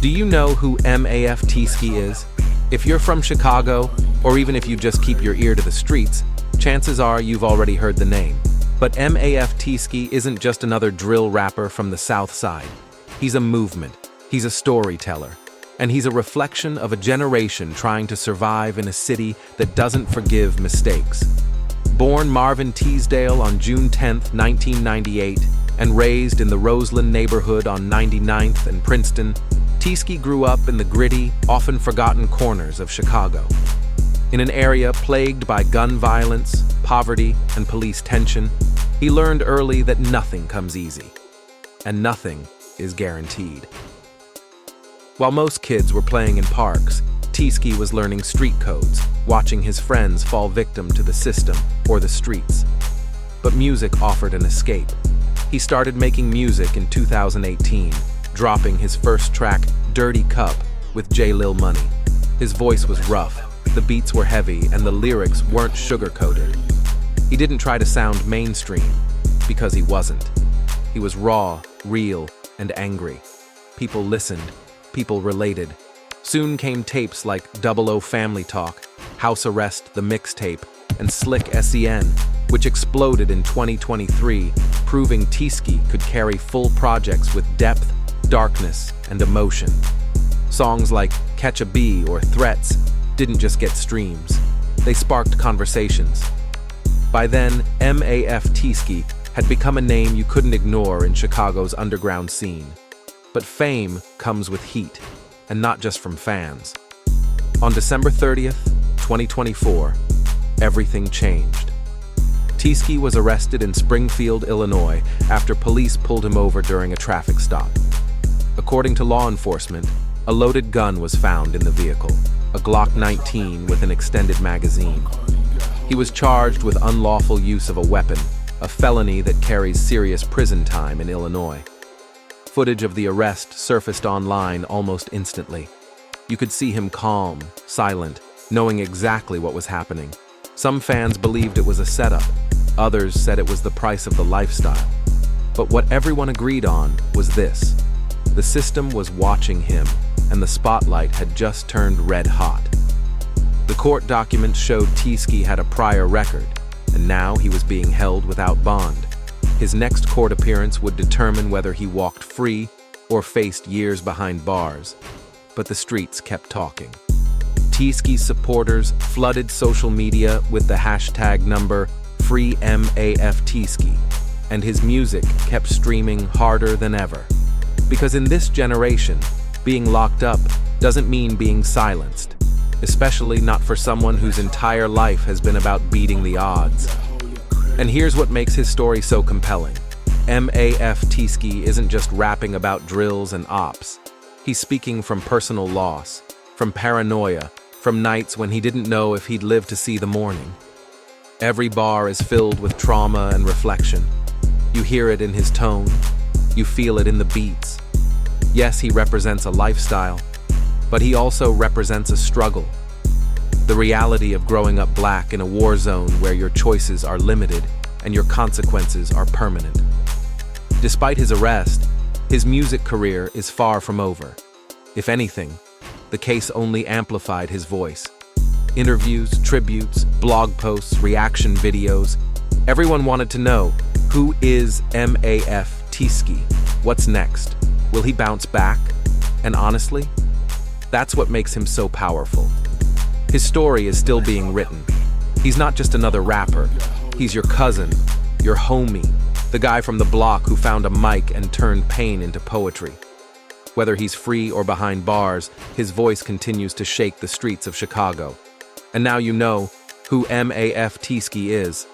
Do you know who MAF Teeski is? If you're from Chicago, or even if you just keep your ear to the streets, chances are you've already heard the name. But MAF Teeski isn't just another drill rapper from the South Side. He's a movement, he's a storyteller, and he's a reflection of a generation trying to survive in a city that doesn't forgive mistakes. Born Marvin Teesdale on June 10, 1998, and raised in the Roseland neighborhood on 99th and Princeton, Teeski grew up in the gritty, often forgotten corners of Chicago. In an area plagued by gun violence, poverty, and police tension, he learned early that nothing comes easy, and nothing is guaranteed. While most kids were playing in parks, Teeski was learning street codes, watching his friends fall victim to the system or the streets. But music offered an escape. He started making music in 2018, dropping his first track, Dirty Cup, with J. Lil Money. His voice was rough, the beats were heavy, and the lyrics weren't sugar-coated. He didn't try to sound mainstream, because he wasn't. He was raw, real, and angry. People listened, people related. Soon came tapes like 00 Family Talk, House Arrest, The Mixtape, and Slick SEN, which exploded in 2023, proving Teeski could carry full projects with depth, darkness, and emotion. Songs like Catch a Bee or Threats didn't just get streams, they sparked conversations. By then, MAF Teeski had become a name you couldn't ignore in Chicago's underground scene. But fame comes with heat, and not just from fans. On December 30th, 2024, everything changed. Teeski was arrested in Springfield, Illinois, after police pulled him over during a traffic stop. According to law enforcement, a loaded gun was found in the vehicle, a Glock 19 with an extended magazine. He was charged with unlawful use of a weapon, a felony that carries serious prison time in Illinois. Footage of the arrest surfaced online almost instantly. You could see him calm, silent, knowing exactly what was happening. Some fans believed it was a setup. Others said it was the price of the lifestyle. But what everyone agreed on was this: the system was watching him, and the spotlight had just turned red hot. The court documents showed Teeski had a prior record, and now he was being held without bond. His next court appearance would determine whether he walked free or faced years behind bars. But the streets kept talking. Teeski's supporters flooded social media with the hashtag number #FreeMAFTtski, and his music kept streaming harder than ever. Because in this generation, being locked up doesn't mean being silenced, especially not for someone whose entire life has been about beating the odds. And here's what makes his story so compelling. MAF Teeski isn't just rapping about drills and ops. He's speaking from personal loss, from paranoia, from nights when he didn't know if he'd live to see the morning. Every bar is filled with trauma and reflection. You hear it in his tone. You feel it in the beats. Yes, he represents a lifestyle, but he also represents a struggle. The reality of growing up black in a war zone where your choices are limited and your consequences are permanent. Despite his arrest, his music career is far from over. If anything, the case only amplified his voice. Interviews, tributes, blog posts, reaction videos. Everyone wanted to know, who is MAF Teeski? What's next? Will he bounce back? And honestly, that's what makes him so powerful. His story is still being written. He's not just another rapper. He's your cousin, your homie, the guy from the block who found a mic and turned pain into poetry. Whether he's free or behind bars, his voice continues to shake the streets of Chicago. And now you know who MAF Teeski is.